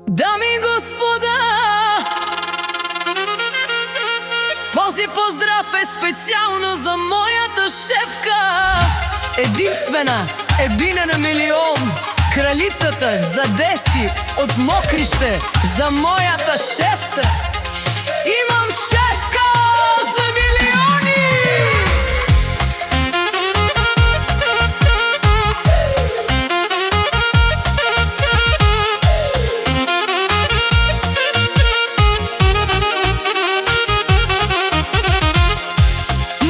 Дами и господа, този поздрав е специално за моята шефка. Единствена, едина на милион, кралицата за Деси от Мокрище, за моята шефка. Имам шефка за милиони!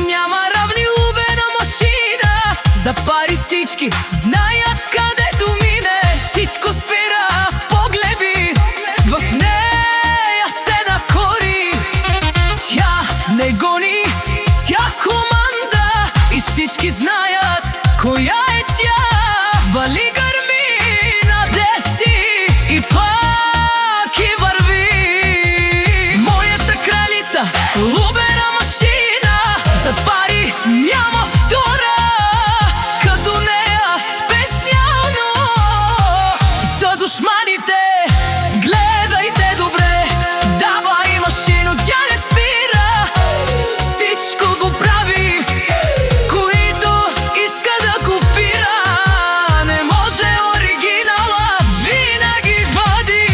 Няма равни убена машина, за пари всички знаят където мине. Всичко спира, погледи, в нея се накори. Тя не гони, тя команда и всички знаят коя е тя. Вали гърми на Деси и пак и върви. Моята кралица, убера машина, за пари няма втора като нея, специално за душманите. Гледайте добре, давай машино, тя не спира, всичко го прави, които иска да копира. Не може оригинала, винаги вади.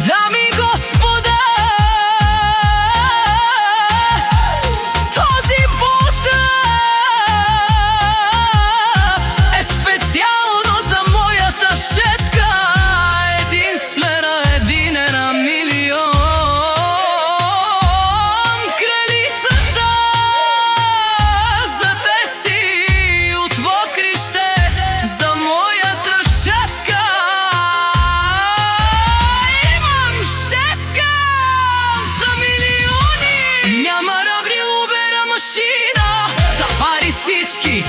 Дами и господа, този поздрав е специално за моята шестка. Единствена, единена милион, кралицата за Деси от Мокрище, за моята шестка. Имам шестка за милиони. Няма равни убера машина, за пари всички